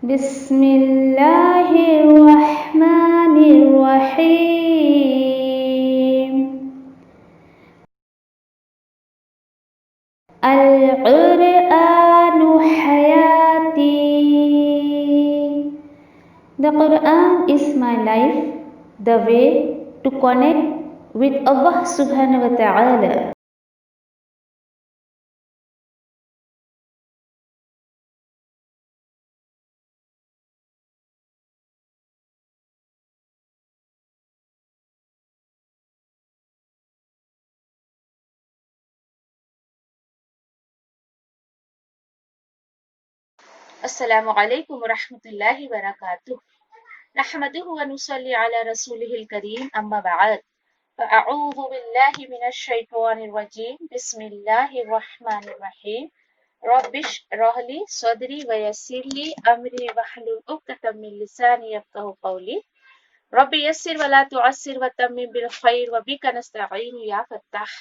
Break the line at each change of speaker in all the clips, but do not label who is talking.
بسم اللہ الرحمن الرحیم القرآن حیاتی. The Quran is my life, the way to connect with Allah subhanahu wa ta'ala.
السلام علیکم ورحمۃ اللہ وبرکاتہ. نحمدہ ونصلی علی رسولہ الکریم اما بعد فاعوذ باللہ من الشیطان الرجیم بسم اللہ الرحمن الرحیم. رب اشرح لی صدری ویسر لی امری واحلل عقدۃ من لسانی یفقہوا قولی. رب یسر ولا تعسر وتمم بالخیر وبک نستعین یا فتاح.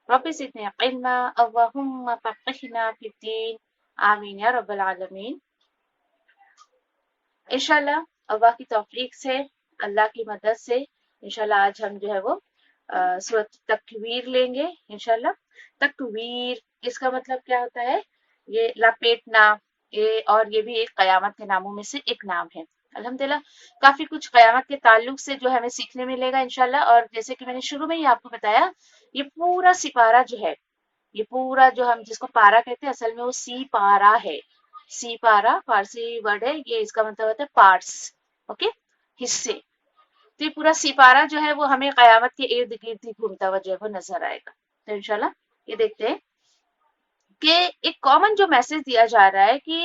رب زدنی علما اللہم فقہنا فی الدین. آمین یا رب العالمین. انشاءاللہ اللہ کی توفیق سے، اللہ کی مدد سے انشاءاللہ آج ہم جو ہے وہ سورۃ تکویر لیں گے انشاءاللہ. تکویر اس کا مطلب کیا ہوتا ہے؟ یہ لپیٹنا، اور یہ بھی ایک قیامت کے ناموں میں سے ایک نام ہے. الحمدللہ کافی کچھ قیامت کے تعلق سے جو ہمیں سیکھنے ملے گا انشاءاللہ. اور جیسے کہ میں نے شروع میں ہی آپ کو بتایا، یہ پورا سپارہ جو ہے، یہ پورا جو ہم جس کو پارا کہتے ہیں، اصل میں وہ سی پارا ہے. سی پارا فارسی ورڈ ہے، یہ اس کا مطلب ہوتا ہے پارٹس، اوکے، حصے. تو یہ پورا سپارہ جو ہے وہ ہمیں قیامت کے ارد گرد ہی گھومتا ہوا جو ہے وہ نظر آئے گا. تو انشاءاللہ یہ دیکھتے ہیں کہ ایک کامن جو میسج دیا جا رہا ہے کہ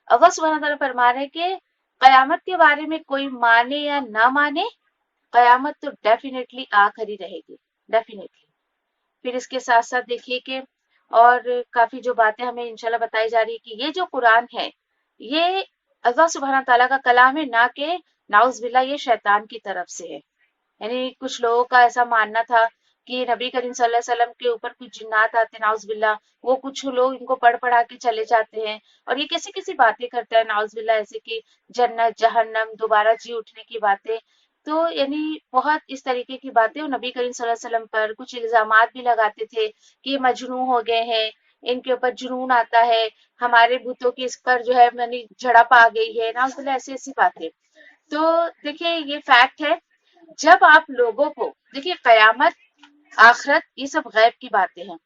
اللہ سبحانہ تعالیٰ فرما رہے ہیں کہ قیامت کے بارے میں کوئی مانے یا نہ مانے، قیامت تو ڈیفینیٹلی آ کر ہی رہے گی، ڈیفینیٹلی. پھر اس کے ساتھ ساتھ دیکھیے کہ اور کافی جو باتیں ہمیں انشاءاللہ بتائی جا رہی ہے کہ یہ جو قرآن ہے یہ اللہ سبحانہ تعالیٰ کا کلام ہے، نہ کہ نعوذ باللہ یہ شیطان کی طرف سے ہے. یعنی کچھ لوگوں کا ایسا ماننا تھا کہ نبی کریم صلی اللہ علیہ وسلم کے اوپر کچھ جنات آتے ہیں نعوذ باللہ، وہ کچھ لوگ ان کو پڑھا کے چلے جاتے ہیں، اور یہ کیسی کیسی باتیں کرتا ہے نعوذ باللہ، ایسے کہ جنت جہنم دوبارہ جی اٹھنے کی باتیں. تو یعنی بہت اس طریقے کی باتیں وہ نبی کریم صلی اللہ علیہ وسلم پر کچھ الزامات بھی لگاتے تھے کہ یہ مجنون ہو گئے ہیں، ان کے اوپر جنون آتا ہے، ہمارے بتوں کی اس پر جو ہے یعنی جھڑپ آ گئی ہے، نعوذ باللہ ایسی ایسی باتیں. تو دیکھیے یہ فیکٹ ہے. جب آپ لوگوں کو دیکھیے قیامت، آخرت، یہ سب غیب کی باتیں ہیں،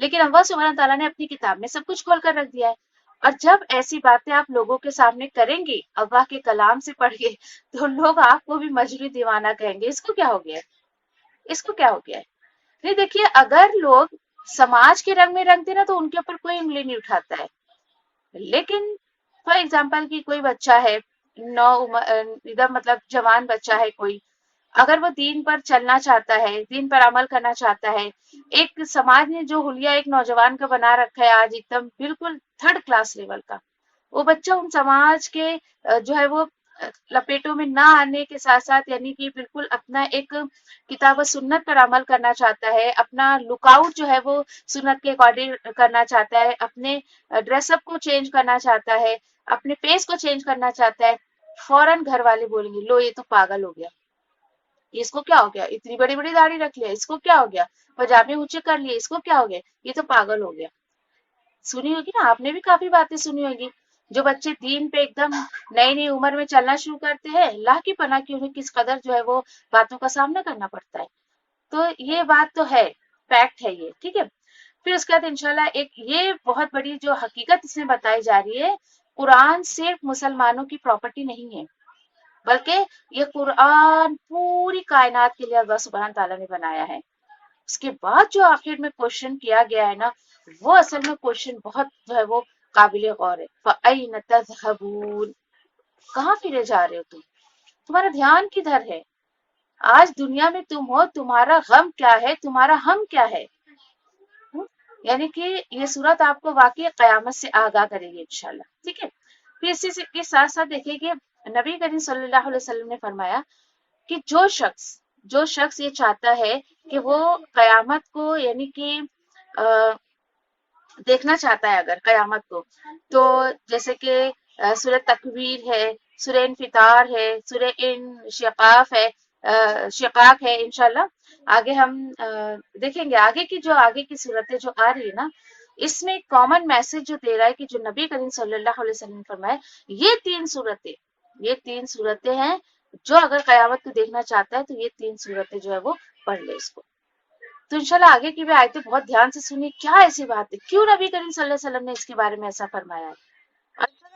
لیکن اللہ سبحانہ تعالیٰ نے اپنی کتاب میں سب کچھ کھول کر رکھ دیا ہے. اور جب ایسی باتیں آپ لوگوں کے سامنے کریں گی اللہ کے کلام سے پڑھ کے، تو لوگ آپ کو بھی مجنون دیوانہ کہیں گے. اس کو کیا ہو گیا ہے؟ اس کو کیا ہو گیا ہے؟ نہیں دیکھیے، اگر لوگ سماج کے رنگ میں رنگتے نا تو ان کے اوپر کوئی انگلی نہیں اٹھاتا ہے. لیکن فار ایگزامپل کہ کوئی بچہ ہے، ادھر مطلب جوان بچہ ہے کوئی، اگر وہ دین پر چلنا چاہتا ہے، دین پر عمل کرنا چاہتا ہے، ایک سماج نے جو حلیہ ایک نوجوان کا بنا رکھا ہے آج ایک دم بالکل تھرڈ کلاس لیول کا، وہ بچہ ان سماج کے جو ہے وہ لپیٹوں میں نہ آنے کے ساتھ ساتھ یعنی کہ بالکل اپنا ایک کتاب و سنت پر عمل کرنا چاہتا ہے، اپنا لک آؤٹ جو ہے وہ سنت کے اکارڈنگ کرنا چاہتا ہے، اپنے ڈریس اپ کو چینج کرنا چاہتا ہے، اپنے فیس کو چینج کرنا چاہتا ہے، فوراً گھر والے بولیں گے لو یہ تو پاگل ہو گیا، اس کو کیا ہو گیا، اتنی بڑی بڑی داڑھی رکھ لیا، اس کو کیا ہو گیا، پجامے اونچے کر لیے، اس کو کیا ہو گیا، یہ تو پاگل ہو گیا. سنی ہوگی نا آپ نے بھی، کافی باتیں سنی ہوگی. جو بچے دین پہ ایک دم نئی نئی عمر میں چلنا شروع کرتے ہیں، اللہ کی پناہ کی انہیں کس قدر جو ہے وہ باتوں کا سامنا کرنا پڑتا ہے. تو یہ بات تو ہے، فیکٹ ہے یہ، ٹھیک ہے. پھر اس کے بعد انشاءاللہ ایک یہ بہت بڑی جو حقیقت اس میں بتائی جا رہی ہے، قرآن صرف مسلمانوں کی پراپرٹی نہیں ہے، بلکہ یہ قرآن پوری کائنات کے لیے اللہ سبحانہ تعالیٰ نے بنایا ہے. اس کے بعد جو آخر میں کوشچن کیا گیا ہے نا، وہ اصل میں کوشچن بہت جو ہے وہ قابل غور ہے. فَأَيْنَ تَذْهَبُونَ، کہاں پھرے جا رہے ہو تم، تمہارا دھیان کدھر ہے؟ آج دنیا میں تم ہو، تمہارا غم کیا ہے، تمہارا ہم کیا ہے؟ یعنی کہ یہ صورت آپ کو واقعی قیامت سے آگاہ کرے گی انشاءاللہ، ٹھیک ہے. پھر اسی کے ساتھ ساتھ دیکھیے کہ نبی کریم صلی اللہ علیہ وسلم نے فرمایا کہ جو شخص یہ چاہتا ہے کہ وہ قیامت کو یعنی کہ دیکھنا چاہتا ہے اگر قیامت کو، تو جیسے کہ سورہ تکویر ہے، سورہ انفطار ہے، سورہ انشقاق ہے، شقاق ہے. انشاءاللہ آگے ہم دیکھیں گے آگے کی صورتیں جو آ رہی ہے نا، اس میں کامن میسج جو دے رہا ہے کہ جو نبی کریم صلی اللہ علیہ وسلم نے فرمایا یہ تین صورتیں ہیں، جو اگر قیامت کو دیکھنا چاہتا ہے تو یہ تین صورتیں جو ہے وہ پڑھ لے اس کو. تو انشاءاللہ آگے کی بھی آیتیں بہت دھیان سے سنیے، کیا ایسی بات ہے، کیوں نبی کریم صلی اللہ علیہ وسلم نے اس کے بارے میں ایسا فرمایا ہے.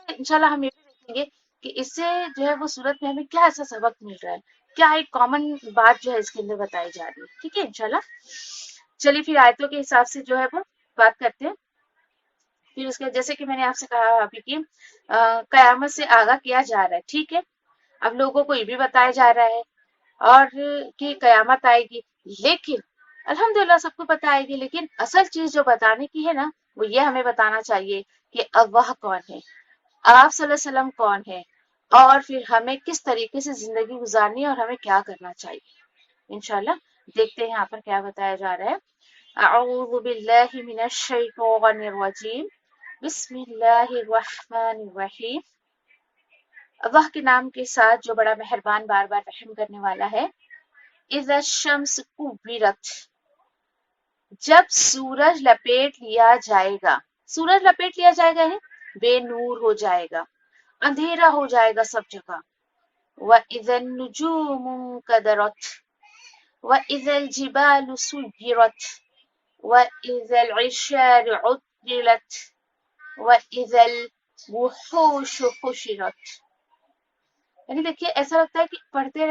انشاءاللہ ہم یہ بھی دیکھیں گے کہ اس سے جو ہے وہ صورت میں ہمیں کیا ایسا سبق مل رہا ہے، کیا ایک کامن بات جو ہے اس کے اندر بتائی جا رہی ہے. ٹھیک ہے انشاءاللہ چلیے پھر آیتوں کے حساب سے جو ہے وہ بات کرتے ہیں. پھر اس کے جیسے کہ میں نے آپ سے کہا ابھی کہ قیامت سے آگاہ کیا جا رہا ہے. ٹھیک ہے، اب لوگوں کو یہ بھی بتایا جا رہا ہے اور کہ قیامت آئے گی، لیکن الحمدللہ سب کو پتہ آئے گی، لیکن اصل چیز جو بتانے کی ہے نا وہ یہ ہمیں بتانا چاہیے کہ اللہ کون ہے، آپ صلی اللہ علیہ وسلم کون ہے، اور پھر ہمیں کس طریقے سے زندگی گزارنی ہے اور ہمیں کیا کرنا چاہیے. انشاءاللہ دیکھتے ہیں یہاں پر کیا بتایا جا رہا ہے. اعوذ باللہ من الشیطان الرجیم، بسم اللہ الرحمن الرحیم. اللہ کے نام کے ساتھ جو بڑا مہربان بار بار رحم کرنے والا ہے. اذا الشمس کورت، جب سورج لپیٹ لیا جائے گا. سورج لپیٹ لیا جائے گا ہے بے نور ہو جائے گا، اندھیرا ہو جائے گا سب جگہ. وَإِذَا النُّجُومُ انكَدَرَتْ وَإِذَا الْجِبَالُ سُيِّرَتْ وَإِذَا الْعِشَارُ عُطِّلَتْ وَإِذَا الْوُحُوشُ حُشِرَتْ. یعنی دیکھیے ایسا لگتا ہے کہ پڑھتے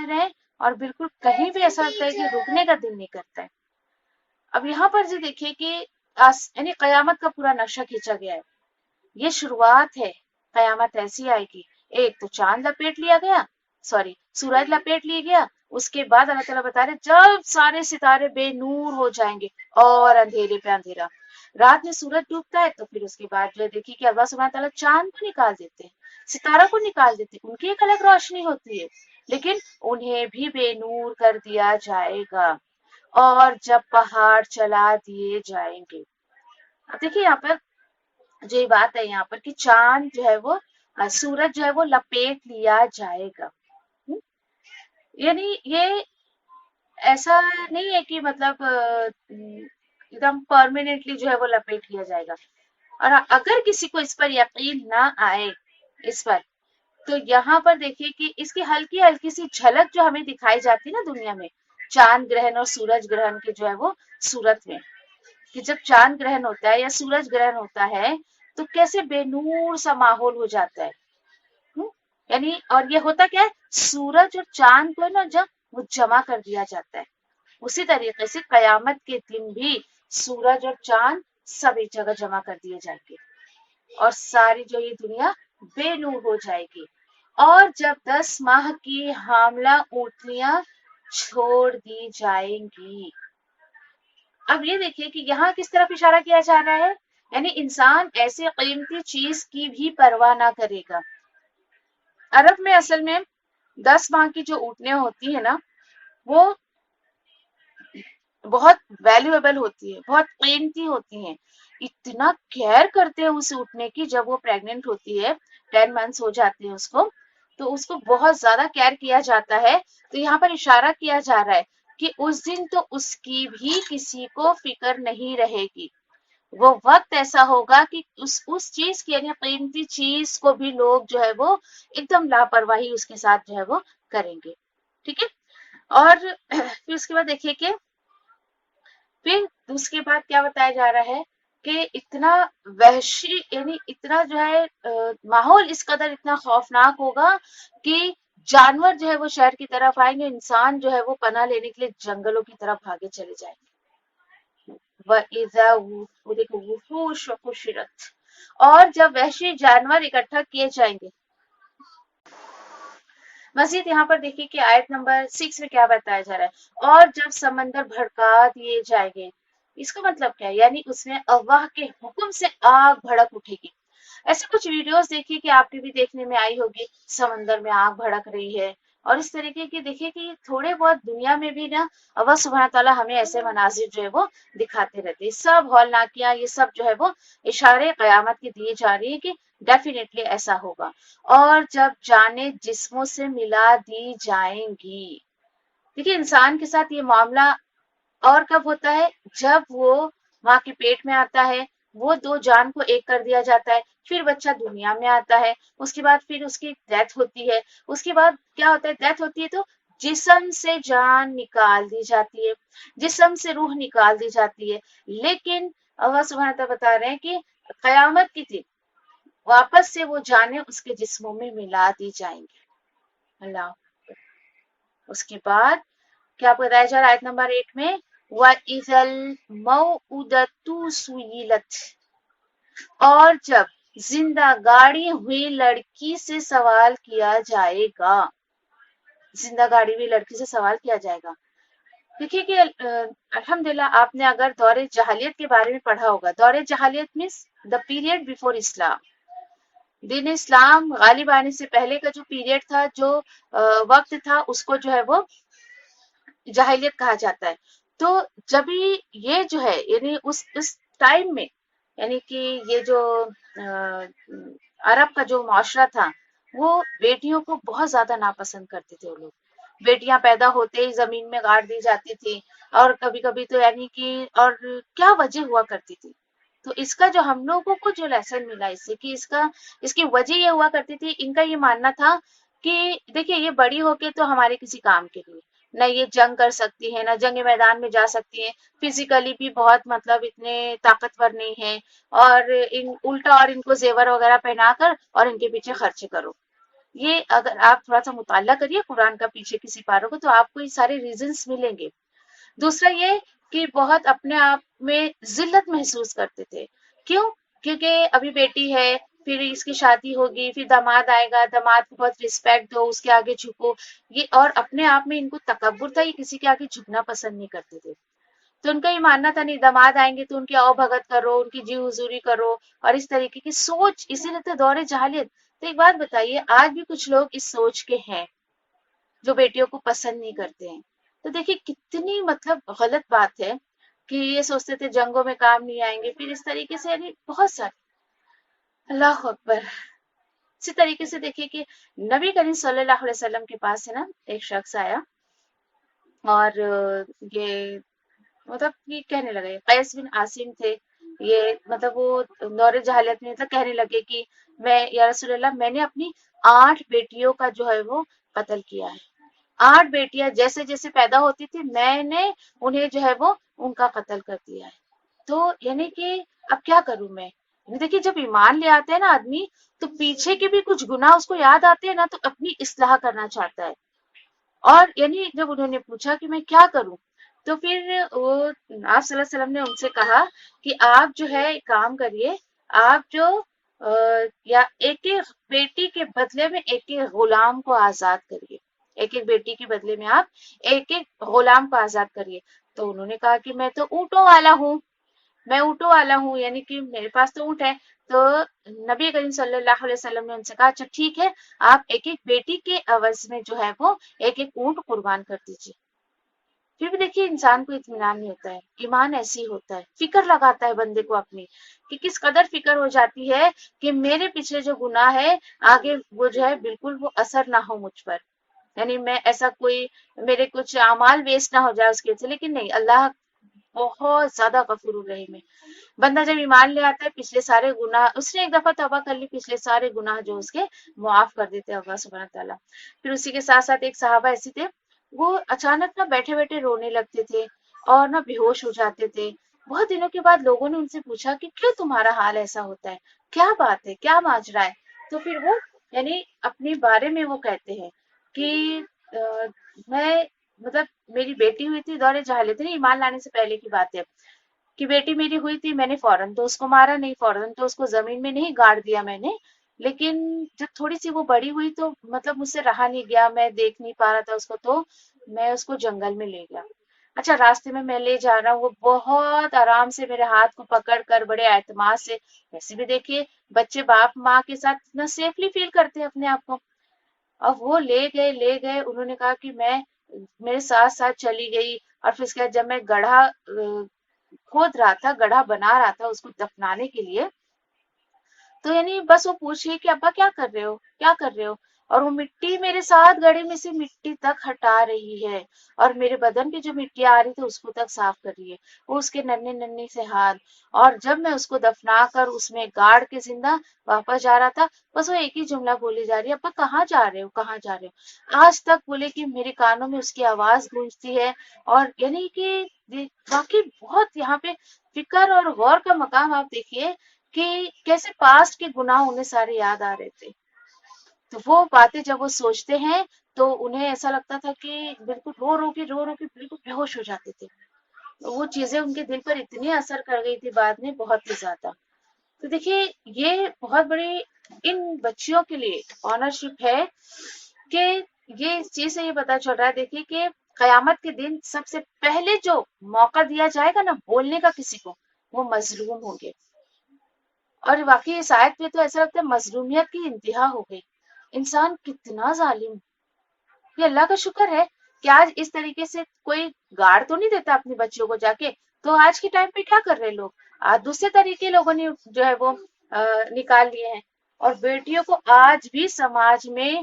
رہیں اور بالکل کہیں بھی ایسا لگتا ہے کہ رکنے کا دل نہیں کرتا ہے. اب یہاں پر جو دیکھیے کہ یعنی قیامت کا پورا نقشہ کھینچا گیا ہے. یہ شروعات ہے، قیامت ایسی آئے گی. ایک تو چاند لپیٹ لیا گیا، سورج لپیٹ لیا گیا، اس کے بعد اللہ تعالیٰ بتا رہے جب سارے ستارے بے نور ہو جائیں گے اور اندھیرے پہ اندھیرا. رات میں سورج ڈوبتا ہے تو پھر اس کے بعد جو دیکھیے کہ اللہ سبحانہ تعالیٰ چاند کو نکال دیتے ہیں، ستارہ کو نکال دیتے ہیں، ان کی ایک الگ روشنی ہوتی ہے، لیکن انہیں بھی بے نور کر دیا جائے گا. اور جب پہاڑ چلا دیے جائیں گے. اب دیکھیے یہاں پر جو یہ بات ہے یہاں پر کہ چاند جو ہے وہ سورج جو ہے وہ لپیٹ لیا جائے گا. یعنی یہ ایسا نہیں ہے کہ مطلب ایک دم پرماننٹلی جو ہے وہ لپیٹ لیا جائے گا. اور اگر کسی کو اس پر یقین نہ آئے اس پر، تو یہاں پر دیکھیے کہ اس کی ہلکی ہلکی سی جھلک جو ہمیں دکھائی جاتی ہے نا دنیا میں، چاند گرہن اور سورج گرہن کے جو ہے وہ صورت میں، کہ جب چاند گرہن ہوتا ہے یا سورج گرہن ہوتا ہے تو کیسے بے نور سا ماحول ہو جاتا ہے. یعنی اور یہ ہوتا کیا ہے، سورج اور چاند کو نا جب وہ جمع کر دیا جاتا ہے، اسی طریقے سے قیامت کے دن بھی سورج اور چاند سب ایک جگہ جمع کر دیے جائیں گے اور ساری جو یہ دنیا بے نور ہو جائے گی. اور جب 10 ماہ کی حاملہ اونٹنیاں چھوڑ دی جائیں گی. اب یہ دیکھیے کہ یہاں کس طرف اشارہ کیا جا رہا ہے، یعنی انسان ایسے قیمتی چیز کی بھی پرواہ نہ کرے گا. عرب میں اصل میں 10 ماہ کی جو اونٹنیاں ہوتی ہیں نا وہ بہت ویلیویبل ہوتی ہے، بہت قیمتی ہوتی ہیں. اتنا کیئر کرتے ہیں اس اونٹنے کی، جب وہ پریگننٹ ہوتی ہے 10 منتھس ہو جاتے ہیں اس کو، تو اس کو بہت زیادہ کیئر کیا جاتا ہے. تو یہاں پر اشارہ کیا جا رہا ہے کہ اس دن تو اس کی بھی کسی کو فکر نہیں رہے گی. وہ وقت ایسا ہوگا کہ اس چیز کی یعنی قیمتی چیز کو بھی لوگ جو ہے وہ ایک دم لاپرواہی اس کے ساتھ جو ہے وہ کریں گے. ٹھیک ہے، اور پھر اس کے بعد دیکھیے کہ پھر اس کے بعد کیا بتایا جا رہا ہے کہ اتنا وحشی یعنی اتنا جو ہے ماحول اس قدر اتنا خوفناک ہوگا کہ جانور جو ہے وہ شہر کی طرف آئیں گے، انسان جو ہے وہ پناہ لینے کے لیے جنگلوں کی طرف بھاگے چلے جائیں گے. وَإِذَا الْوُحُوشُ حُشِرَتْ، اور جب وحشی جانور اکٹھا کیے جائیں گے. مزید یہاں پر دیکھیے کہ آیت نمبر 6 میں کیا بتایا جا رہا ہے، اور جب سمندر بھڑکا دیے جائیں گے. اس کا مطلب کیا ہے، یعنی اس میں اللہ کے حکم سے آگ بھڑک اٹھے گی. ایسے کچھ ویڈیوز دیکھیے کہ آپ نے بھی دیکھنے میں آئی ہوگی، سمندر میں آگ بھڑک رہی ہے، اور اس طریقے کی دیکھیے کہ تھوڑے بہت دنیا میں بھی نا اللہ سبحانہ تعالیٰ ہمیں ایسے مناظر جو ہے وہ دکھاتے رہتے ہیں. سب ہولناکیاں یہ سب جو ہے وہ اشارے قیامت کے دیے جا رہی ہے کہ ڈیفینیٹلی ایسا ہوگا. اور جب جانیں جسموں سے ملا دی جائیں گی. دیکھیے انسان کے ساتھ یہ معاملہ اور کب ہوتا ہے؟ جب وہ ماں کے پیٹ میں آتا ہے، وہ دو جان کو ایک کر دیا جاتا ہے، پھر بچہ دنیا میں آتا ہے، اس کے بعد پھر اس کی ڈیتھ ہوتی ہے. اس کے بعد کیا ہوتا ہے؟ ڈیتھ ہوتی ہے تو جسم سے جان نکال دی جاتی ہے، جسم سے روح نکال دی جاتی ہے. لیکن اللہ سبحانہ تعالیٰ بتا رہے ہیں کہ قیامت کی دن واپس سے وہ جانیں اس کے جسموں میں ملا دی جائیں گے. اللہ. اس کے بعد کیا بتایا جا رہا ہے آیت نمبر 8 میں؟ وَإِذَا الْمَوْءُودَةُ سُئِلَتْ، اور جب زندہ گاڑی ہوئی لڑکی سے سوال کیا جائے گا. زندہ گاڑی ہوئی لڑکی سے سوال کیا جائے گا. دیکھیے کہ الحمدللہ آپ نے اگر دور جہالیت کے بارے میں پڑھا ہوگا. دور جہالیت مینس دا پیریڈ بیفور اسلام. دین اسلام غالب آنے سے پہلے کا جو پیریڈ تھا، جو وقت تھا، اس کو جو ہے وہ جاہلیت کہا جاتا ہے. تو جب یہ جو ہے یعنی اس ٹائم میں یعنی کہ یہ جو عرب کا جو معاشرہ تھا وہ بیٹیوں کو بہت زیادہ ناپسند کرتے تھے. وہ لوگ بیٹیاں پیدا ہوتے ہی زمین میں گاڑ دی جاتی تھی، اور کبھی کبھی تو یعنی کہ اور کیا وجہ ہوا کرتی تھی. تو اس کا جو ہم لوگوں کو جو لیسن ملا اس سے کہ اس کی وجہ یہ ہوا کرتی تھی. ان کا یہ ماننا تھا کہ دیکھیے یہ بڑی ہو کے تو ہمارے کسی کام کے لیے نہ یہ جنگ کر سکتی ہے، نہ جنگ میدان میں جا سکتی ہے، فزیکلی بھی بہت مطلب اتنے طاقتور نہیں ہے، اور الٹا اور ان کو زیور وغیرہ پہنا کر اور ان کے پیچھے خرچے کرو. یہ اگر آپ تھوڑا سا مطالعہ کریے قرآن کا پیچھے کی سپاروں کو تو آپ کو یہ سارے ریزنس ملیں گے. دوسرا یہ کہ بہت اپنے آپ میں ذلت محسوس کرتے تھے. کیوں؟ کیونکہ ابھی بیٹی ہے، پھر اس کی شادی ہوگی، پھر داماد آئے گا، داماد کو بہت رسپیکٹ دو، اس کے آگے جھکو. یہ اور اپنے آپ میں ان کو تکبر تھا، یہ کسی کے آگے جھکنا پسند نہیں کرتے تھے. تو ان کا یہ ماننا تھا نہیں داماد آئیں گے تو ان کی آؤ بھگت کرو، ان کی جی حضوری کرو، اور اس طریقے کی سوچ. اسی لیے تو دور جہالیت. تو ایک بات بتائیے، آج بھی کچھ لوگ اس سوچ کے ہیں جو بیٹیوں کو پسند نہیں کرتے ہیں. تو دیکھیے کتنی مطلب غلط بات ہے کہ یہ سوچتے تھے جنگوں میں کام نہیں آئیں گے، پھر اس طریقے سے یعنی بہت سارے. اللہ اکبر. اسی طریقے سے دیکھیے کہ نبی کریم صلی اللہ علیہ وسلم کے پاس ہے نا ایک شخص آیا اور یہ مطلب یہ کہنے لگے، قیس بن عاصم تھے یہ، مطلب وہ دور جہالت میں مطلب کہنے لگے کہ میں یا رسول اللہ میں نے اپنی 8 بیٹیوں کا جو ہے وہ قتل کیا ہے. 8 بیٹیاں جیسے جیسے پیدا ہوتی تھی میں نے انہیں جو ہے وہ ان کا قتل کر دیا ہے. تو یعنی کہ اب کیا کروں میں؟ دیکھیے جب ایمان لے آتے ہیں نا آدمی تو پیچھے کے بھی کچھ گناہ اس کو یاد آتے ہیں نا تو اپنی اصلاح کرنا چاہتا ہے. اور یعنی جب انہوں نے پوچھا کہ میں کیا کروں تو پھر وہ آپ صلی اللہ علیہ وسلم نے ان سے کہا کہ آپ جو ہے ایک کام کریے، آپ جو یا ایک ایک بیٹی کے بدلے میں ایک ایک غلام کو آزاد کریے. ایک ایک بیٹی کے بدلے میں آپ ایک ایک غلام کو آزاد کریے. تو انہوں نے کہا کہ میں تو اونٹوں والا ہوں، میں اونٹوں والا ہوں، یعنی کہ میرے پاس تو اونٹ ہے. تو نبی کریم صلی اللہ علیہ وسلم نے ان سے کہا اچھا ٹھیک ہے، آپ ایک ایک بیٹی کے عوض میں جو ہے وہ ایک ایک اونٹ قربان کر دیجیے. پھر بھی دیکھیے انسان کو اطمینان نہیں ہوتا ہے. ایمان ایسے ہی ہوتا ہے، فکر لگاتا ہے بندے کو اپنی کہ کس قدر فکر ہو جاتی ہے کہ میرے پیچھے جو گناہ ہے آگے وہ جو ہے بالکل وہ اثر نہ ہو مجھ پر، یعنی میں ایسا کوئی میرے کچھ اعمال ویسٹ نہ ہو جائے اس کے سے. لیکن نہیں، اللہ بہت زیادہ غفور الرحیم ہے. بندہ جب ایمان لے آتا ہے پچھلے سارے گناہ اس نے ایک دفعہ توبہ کر لی، پچھلے سارے گناہ جو اس کے معاف کر دیتے اللہ سبحانہ تعالیٰ. پھر اسی کے ساتھ ساتھ ایک صحابہ ایسے تھے وہ اچانک نہ بیٹھے بیٹھے رونے لگتے تھے اور نہ بے ہوش ہو جاتے تھے. بہت دنوں کے بعد لوگوں نے ان سے پوچھا کہ کیوں تمہارا حال ایسا ہوتا ہے، کیا بات ہے، کیا ماجرا ہے. تو پھر وہ یعنی اپنے بارے میں وہ کہتے ہیں کہ میں مطلب میری بیٹی ہوئی تھی دور جہالت نہیں، ایمان لانے سے پہلے کی بات ہے کہ بیٹی میری ہوئی تھی، میں نے فوراً تو اس کو مارا نہیں، فوراً تو اس کو زمین میں نہیں گاڑ دیا میں نے. لیکن جب تھوڑی سی وہ بڑی ہوئی تو مطلب مجھ سے رہا نہیں گیا، میں دیکھ نہیں پا رہا تھا اس کو، تو میں اس کو جنگل میں لے گیا. اچھا راستے میں لے جا رہا ہوں، وہ بہت آرام سے میرے ہاتھ کو پکڑ کر بڑے اعتماد سے، ویسے بھی دیکھیے بچے باپ ماں کے ساتھ اتنا سیفلی فیل کرتے ہیں اپنے آپ کو، اور وہ لے گئے. انہوں نے کہا کہ میں میرے ساتھ ساتھ چلی گئی. اور پھر اس کے بعد جب میں گڑھا کھود رہا تھا, گڑھا بنا رہا تھا اس کو دفنانے کے لیے, تو یعنی بس وہ پوچھے کہ ابا کیا کر رہے ہو, کیا کر رہے ہو, اور وہ مٹی میرے ساتھ گڑھے میں سے مٹی تک ہٹا رہی ہے, اور میرے بدن پہ جو مٹی آ رہی تھی اس کو تک صاف کر رہی ہے, وہ اس کے ننھے ننھے سے ہاتھ. اور جب میں اس کو دفنا کر اس میں گاڑ کے زندہ واپس جا رہا تھا, بس وہ ایک ہی جملہ بولی جا رہی ہے, ابا کہاں جا رہے ہو, کہاں جا رہے ہو. آج تک بولے کہ میرے کانوں میں اس کی آواز گونجتی ہے. اور یعنی کہ واقعی بہت یہاں پہ فکر اور غور کا مقام آپ دیکھیے کہ کیسے پاسٹ کے گناہ انہیں سارے یاد آ رہے تھے. تو وہ باتیں جب وہ سوچتے ہیں تو انہیں ایسا لگتا تھا کہ بالکل رو رو کے بالکل بے ہوش ہو جاتے تھے. وہ چیزیں ان کے دل پر اتنی اثر کر گئی تھی بعد میں, بہت ہی زیادہ. تو دیکھیے یہ بہت بڑی ان بچیوں کے لیے آنرشپ ہے کہ یہ اس چیز سے یہ پتا چل رہا ہے, دیکھیے کہ قیامت کے دن سب سے پہلے جو موقع دیا جائے گا نا بولنے کا کسی کو, وہ مظلوم ہوں گے. اور واقعی اس آیت پہ تو ایسا لگتا ہے مظلومیت کی انتہا ہو گئی. انسان کتنا ظالم. یہ اللہ کا شکر ہے کہ آج اس طریقے سے کوئی گاڑ تو نہیں دیتا اپنے بچوں کو جا کے. تو آج کے ٹائم پہ کیا کر رہے لوگ, دوسرے طریقے لوگوں نے جو ہے وہ نکال لیے ہیں. اور بیٹیوں کو آج بھی سماج میں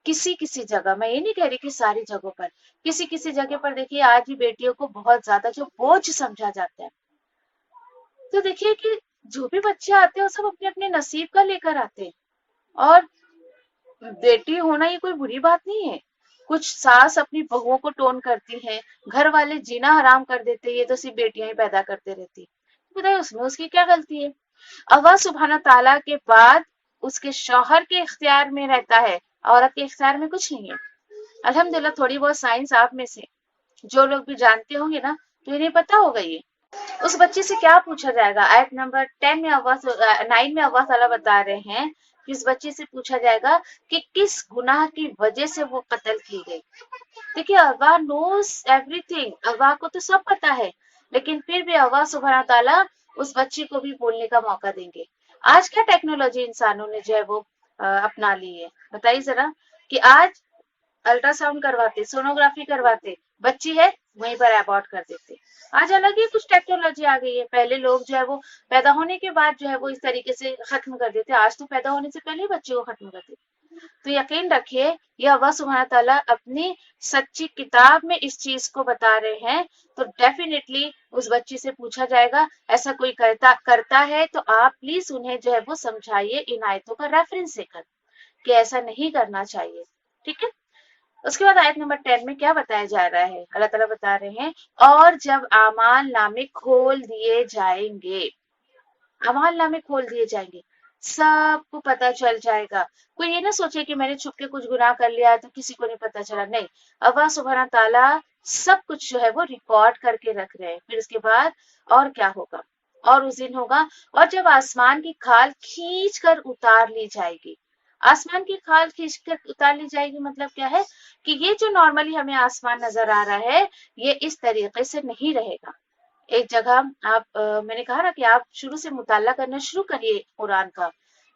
کسی جگہ, میں یہ نہیں کہہ رہی کہ ساری جگہوں پر, کسی جگہ پر دیکھیے آج بھی بیٹیوں کو بہت زیادہ جو بوجھ سمجھا جاتا ہے. تو دیکھیے کہ جو بھی بچے آتے ہیں وہ سب اپنے اپنے نصیب کا لے کر آتے ہیں. اور بیٹی ہونا یہ کوئی بری بات نہیں ہے. کچھ ساس اپنی بہوؤں کو ٹون کرتی ہیں, گھر والے جینا حرام کر دیتے, یہ تو صرف بیٹیاں ہی پیدا کرتے رہتی. خدا اس میں اس کی کیا غلطی ہے. اللہ سبحانہ تعالیٰ کے بعد اس کے شوہر کے اختیار میں رہتا ہے, عورت کے اختیار میں کچھ نہیں ہے. الحمدللہ تھوڑی بہت سائنس آپ میں سے جو لوگ بھی جانتے ہوں گے نا تو انہیں پتا ہوگا. یہ اس بچے سے کیا پوچھا جائے گا, آیت نمبر 9 میں اللہ تعالیٰ بتا رہے ہیں کہ اس بچے سے پوچھا جائے گا کہ کس گناہ کی وجہ سے وہ قتل کی گئی. دیکھیے اللہ نوز ایوری تھنگ, اللہ کو تو سب پتا ہے, لیکن پھر بھی اللہ سبحانہ تعالیٰ اس بچے کو بھی بولنے کا موقع دیں گے. آج کیا ٹیکنالوجی انسانوں نے جو ہے وہ اپنا لی ہے, بتائیے ذرا. کہ آج الٹرا ساؤنڈ کرواتے, سونوگرافی کرواتے, بچی ہے وہیں پر ابورٹ کر دیتے. آج الگ ہی کچھ ٹیکنالوجی آ گئی ہے. پہلے لوگ جو ہے وہ پیدا ہونے کے بعد جو ہے وہ اس طریقے سے ختم کر دیتے, آج تو پیدا ہونے سے پہلے ہی بچے کو ختم کر دیتے. تو یقین رکھیے یہ اللہ سبحانہ تعالیٰ اپنی سچی کتاب میں اس چیز کو بتا رہے ہیں. تو ڈیفینیٹلی اس بچی سے پوچھا جائے گا, ایسا کوئی کرتا ہے تو آپ پلیز انہیں جو ہے وہ سمجھائیے ان آیتوں کا ریفرنس دے کر کہ ایسا نہیں کرنا چاہیے. ٹھیک ہے. اس کے بعد آیت نمبر 10 میں کیا بتایا جا رہا ہے, اللہ تعالیٰ بتا رہے ہیں اور جب اعمال نامے کھول دیے جائیں گے, اعمال نامے کھول دیے جائیں گے, سب کو پتا چل جائے گا. کوئی یہ نہ سوچے کہ میں نے چھپ کے کچھ گناہ کر لیا تو کسی کو نہیں پتا چلا, نہیں. اللہ سبحانہ تعالیٰ سب کچھ جو ہے وہ ریکارڈ کر کے رکھ رہے ہیں. پھر اس کے بعد اور کیا ہوگا, اور اس دن ہوگا اور جب آسمان کی کھال کھینچ کر اتار لی جائے گی. آسمان کی کھال کھینچ کر اتار لی جائے گی مطلب کیا ہے کہ یہ جو نارملی ہمیں آسمان نظر آ رہا ہے یہ اس طریقے سے نہیں رہے گا. ایک جگہ آپ میں نے کہا نا کہ آپ شروع سے مطالعہ کرنا شروع کریے قرآن کا,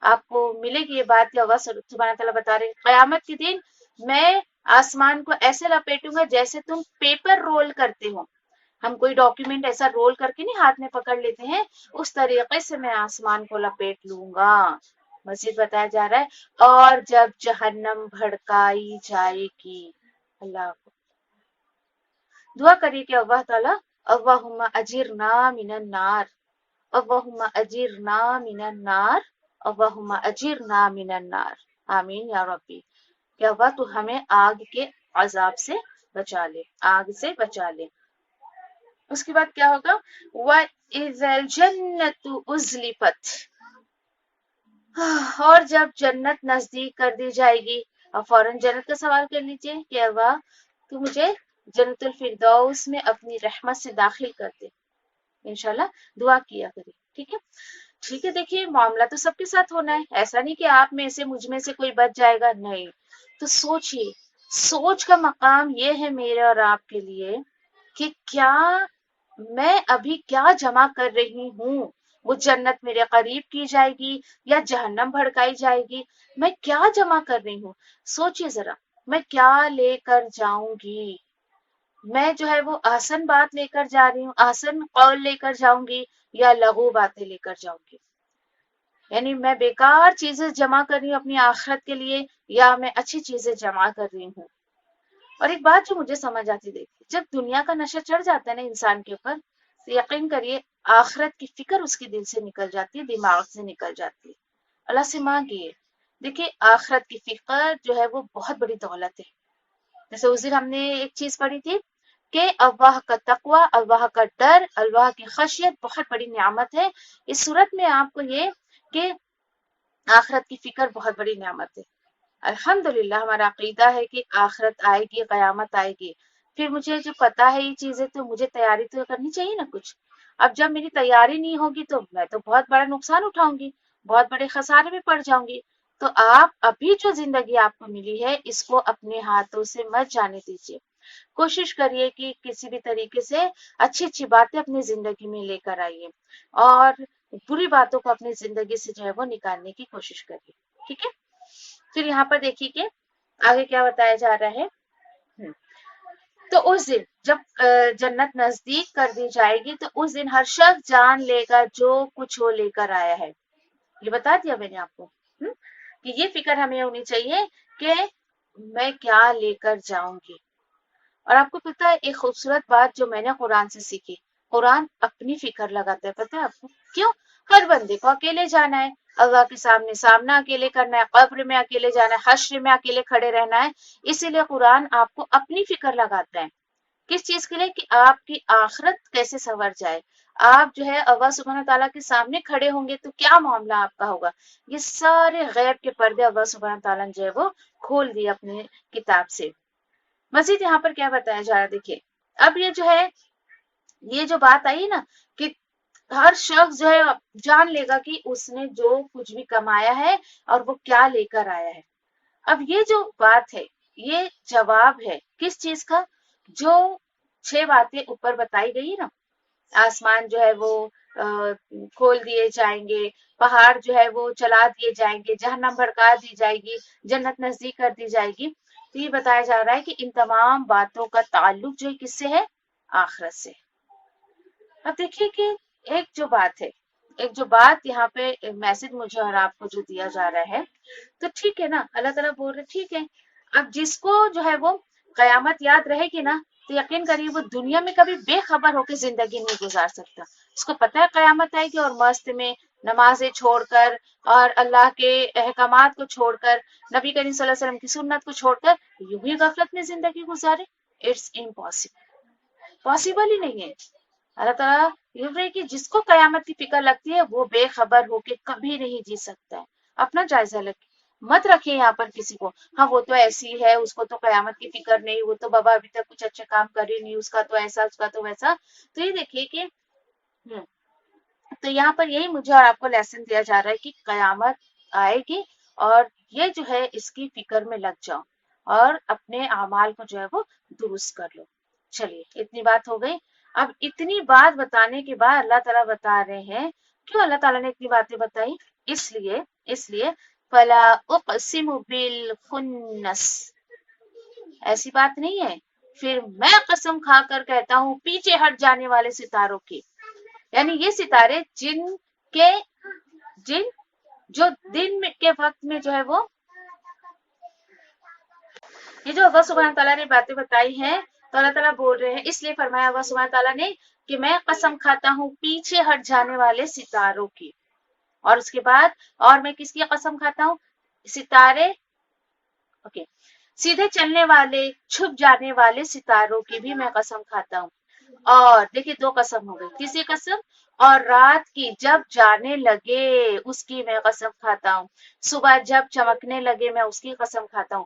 آپ کو ملے گی یہ بات کہ اللہ سبحانہ تعالیٰ بتا رہے ہیں قیامت کے دن میں آسمان کو ایسے لپیٹوں گا جیسے تم پیپر رول کرتے ہو. ہم کوئی ڈاکیومنٹ ایسا رول کر کے نہیں ہاتھ میں پکڑ لیتے ہیں, اس طریقے سے میں آسمان کو لپیٹ لوں گا. مزید بتایا جا رہا ہے اور جب جہنم بھڑکائی جائے گی. اللہ دعا کریے کہ اللہ تعالیٰ اللہم اجرنا من النار, اللہم اجرنا من النار, اللہم اجرنا من النار. آمین یا ربی. کہ اللہ تو ہمیں آگ کے عذاب سے بچا لے, آگ سے بچا لے. اس کے بعد کیا ہوگا, وَإِذَا الْجَنَّةُ أُزْلِفَتْ, اور جب جنت نزدیک کر دی جائے گی. اور فوراً جنت کا سوال کر لیجئے کہ اللہ تو مجھے جنت الفردوس میں اپنی رحمت سے داخل کر دے. انشاءاللہ دعا کیا کرے. ٹھیک ہے. ٹھیک ہے. دیکھیے معاملہ تو سب کے ساتھ ہونا ہے, ایسا نہیں کہ آپ میں سے مجھ میں سے کوئی بچ جائے گا, نہیں. تو سوچئے, سوچ کا مقام یہ ہے میرے اور آپ کے لیے کہ کیا میں ابھی کیا جمع کر رہی ہوں, وہ جنت میرے قریب کی جائے گی یا جہنم بھڑکائی جائے گی؟ میں کیا جمع کر رہی ہوں؟ سوچئے ذرا، میں کیا لے کر جاؤں گی؟ میں جو ہے وہ آسن بات لے کر جا رہی ہوں، آسن قول لے کر جاؤں گی یا لغو باتیں لے کر جاؤں گی؟ یعنی میں بیکار چیزیں جمع کر رہی ہوں اپنی آخرت کے لیے یا میں اچھی چیزیں جمع کر رہی ہوں؟ اور ایک بات جو مجھے سمجھ آتی، دیکھیے جب دنیا کا نشہ چڑھ جاتا ہے نا انسان کے اوپر، تو یقین کریے آخرت کی فکر اس کے دل سے نکل جاتی ہے، دماغ سے نکل جاتی ہے۔ اللہ سے مانگیے، دیکھیے آخرت کی فکر جو ہے وہ بہت بڑی دولت ہے۔ جیسے اس دن ہم نے ایک چیز پڑھی تھی کہ اللہ کا تقوی، اللہ کا ڈر، اللہ کی خشیت بہت بڑی نعمت ہے۔ اس صورت میں آپ کو یہ کہ آخرت کی فکر بہت بڑی نعمت ہے۔ الحمدللہ ہمارا عقیدہ ہے کہ آخرت آئے گی، قیامت آئے گی، پھر مجھے جو پتا ہے یہ چیزیں تو مجھے تیاری تو کرنی چاہیے نا کچھ۔ اب جب میری تیاری نہیں ہوگی تو میں تو بہت بڑا نقصان اٹھاؤں گی، بہت بڑے خسارے میں پڑ جاؤں گی۔ تو آپ ابھی جو زندگی آپ کو ملی ہے اس کو اپنے ہاتھوں سے مت جانے دیجیے۔ کوشش کریے کہ کسی بھی طریقے سے اچھی اچھی باتیں اپنی زندگی میں لے کر آئیے اور بری باتوں کو اپنی زندگی سے جو ہے وہ نکالنے کی کوشش کریے، ٹھیک ہے؟ پھر یہاں پر دیکھیے کہ آگے کیا بتایا جا رہا ہے۔ تو اس دن جب جنت نزدیک کر دی جائے گی تو اس دن ہر شخص جان لے گا جو کچھ وہ لے کر آیا ہے۔ یہ بتا دیا میں نے آپ کو کہ یہ فکر ہمیں ہونی چاہیے کہ میں کیا لے کر جاؤں گی۔ اور آپ کو پتا ہے ایک خوبصورت بات جو میں نے قرآن سے سیکھی، قرآن اپنی فکر لگاتا ہے، پتا ہے آپ کو کیوں؟ ہر بندے کو اکیلے جانا ہے، اللہ کے سامنے سامنا اکیلے کرنا ہے، قبر میں اکیلے جانا ہے، حشر میں اکیلے کھڑے رہنا ہے، اسی لیے قرآن آپ کو اپنی فکر لگاتا ہے۔ کس چیز کے لیے؟ کہ آپ کی آخرت کیسے سنور جائے۔ آپ جو ہے اللہ سبحانہ تعالیٰ کے سامنے کھڑے ہوں گے تو کیا معاملہ آپ کا ہوگا، یہ سارے غیب کے پردے اللہ سبحانہ تعالیٰ نے جو ہے وہ کھول دیے اپنی کتاب سے۔ مزید یہاں پر کیا بتایا جا رہا ہے، دیکھیے اب یہ جو ہے یہ جو بات آئی نا کہ ہر شخص جو ہے جان لے گا کہ اس نے جو کچھ بھی کمایا ہے اور وہ کیا لے کر آیا ہے۔ اب یہ جو بات ہے یہ جواب ہے کس چیز کا؟ جو 6 باتیں اوپر بتائی گئی نا، آسمان جو ہے وہ کھول دیے جائیں گے، پہاڑ جو ہے وہ چلا دیے جائیں گے، جہنم بھڑکا دی جائے گی، جنت نزدیک کر دی جائے گی۔ تو یہ بتایا جا رہا ہے کہ ان تمام باتوں کا تعلق جو ہے کس سے ہے؟ آخرت سے۔ اب دیکھیے کہ ایک جو بات یہاں پہ میسج مجھے اور آپ کو جو دیا جا رہا ہے، تو ٹھیک ہے نا، اللہ تعالیٰ بول رہے ٹھیک ہے، اب جس کو جو ہے وہ قیامت یاد رہے گی نا تو یقین کریے وہ دنیا میں کبھی بے خبر ہو کے زندگی نہیں گزار سکتا۔ اس کو پتہ ہے قیامت آئے گی اور مست میں نمازیں چھوڑ کر اور اللہ کے احکامات کو چھوڑ کر، نبی کریم صلی اللہ علیہ وسلم کی سنت کو چھوڑ کر یوں ہی غفلت میں زندگی گزارے؟ اٹس امپاسبل، پاسبل ہی نہیں ہے۔ اللہ تعالیٰ یہ رہے کہ جس کو قیامت کی فکر لگتی ہے وہ بے خبر ہو کے کبھی نہیں جی سکتا ہے۔ اپنا جائزہ مت رکھے یہاں پر کسی کو، ہاں وہ تو ایسی ہے، اس کو تو قیامت کی فکر نہیں، وہ تو بابا ابھی تک کچھ اچھے کام کر ہی نہیں، اس کا تو ایسا، اس کا تو ویسا۔ تو یہ دیکھیے کہ تو یہاں پر یہی مجھے اور آپ کو لیسن دیا جا رہا ہے کہ قیامت آئے گی اور یہ جو ہے اس کی فکر میں لگ جاؤ اور اپنے اعمال کو جو ہے وہ درست کر لو۔ چلیے اتنی بات ہو گئی۔ اب اتنی بات بتانے کے بعد اللہ تعالیٰ بتا رہے ہیں، کیوں اللہ تعالیٰ نے اتنی باتیں بتائی؟ اس لیے فلا اقسم بالخنس، ایسی بات نہیں ہے پھر میں قسم کھا کر کہتا ہوں پیچھے ہٹ جانے والے ستاروں کی، یعنی یہ ستارے جو دن کے وقت میں جو ہے وہ یہ جو اللہ سبحانہ تعالیٰ نے باتیں بتائی ہیں تو اللہ تعالیٰ بول رہے ہیں، اس لیے فرمایا اللہ سبحانہ تعالیٰ نے کہ میں قسم کھاتا ہوں پیچھے ہٹ جانے والے ستاروں کی، اور اس کے بعد اور میں کس کی قسم کھاتا ہوں؟ ستارے سیدھے چلنے والے، چھپ جانے والے ستاروں کی بھی میں قسم کھاتا ہوں۔ اور دیکھیے 2 قسم ہو گئی، تیسری قسم اور رات کی جب جانے لگے اس کی میں قسم کھاتا ہوں، صبح جب چمکنے لگے میں اس کی قسم کھاتا ہوں۔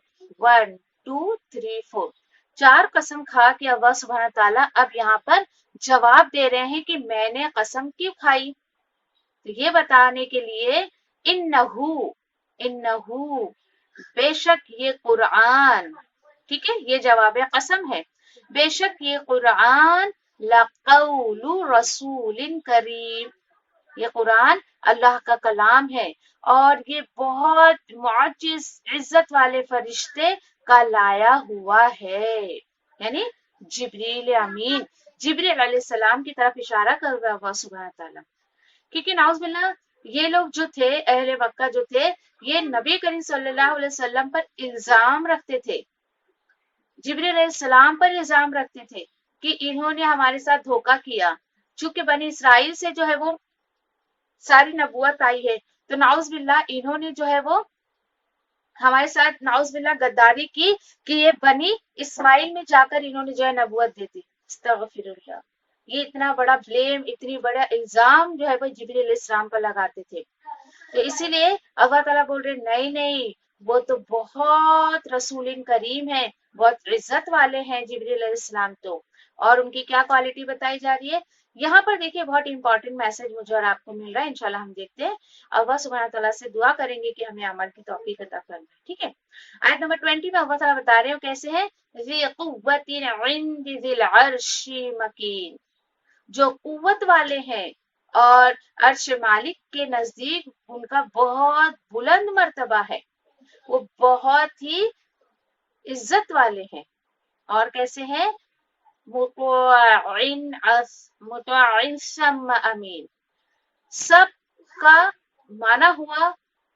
1 2 3 4 4 قسم کھا کے اللہ سبحانہ تعالیٰ اب یہاں پر جواب دے رہے ہیں کہ میں نے قسم کیوں کھائی، تو یہ بتانے کے لیے انہو بے شک یہ قرآن، ٹھیک ہے یہ جواب قسم ہے، بے شک یہ قرآن لقول رسول کریم، یہ قرآن اللہ کا کلام ہے اور یہ بہت معجز عزت والے فرشتے کا لایا ہوا ہے، یعنی جبریل امین، جبریل علیہ السلام کی طرف اشارہ کر رہا ہوا سبحانہ تعالیٰ، کیونکہ نعوذ باللہ یہ لوگ جو تھے، اہل مکہ جو تھے، یہ نبی کریم صلی اللہ علیہ وسلم پر الزام رکھتے تھے، جبریل علیہ السلام پر الزام رکھتے تھے کہ انہوں نے ہمارے ساتھ دھوکہ کیا، چونکہ بنی اسرائیل سے جو ہے وہ ساری نبوت آئی ہے، تو نعوذ باللہ انہوں نے جو ہے وہ ہمارے ساتھ نعوذ باللہ غداری کی کہ یہ بنی اسماعیل میں جا کر انہوں نے جو ہے نبوت دے دی۔ استغفر اللہ، یہ اتنا بڑا بلیم، اتنی بڑا الزام جو ہے وہ جبریل علیہ السلام پر لگاتے تھے، تو اسی لیے اللہ تعالیٰ بول رہے نہیں نہیں، وہ تو بہت رسول کریم ہے، بہت عزت والے ہیں جبریل علیہ السلام تو، اور ان کی کیا کوالٹی بتائی جا رہی ہے یہاں پر دیکھیے، بہت امپورٹنٹ میسج مجھے اور آپ کو مل رہا ہے، انشاءاللہ ہم دیکھتے ہیں، اللہ سبحانہ تعالیٰ سے دعا کریں گے کہ ہمیں عمل کی توفیق عطا فرمائے، ٹھیک ہے۔ آیت نمبر 20 میں اللہ تعالیٰ بتا رہے ہیں کیسے ہیں، ذی قوت عند ذی العرش مکین، جو قوت والے ہیں اور عرش مالک کے نزدیک ان کا بہت بلند مرتبہ ہے، وہ بہت ہی عزت والے ہیں، اور کیسے ہیں، مطاع ثم امین، سب کا مانا ہوا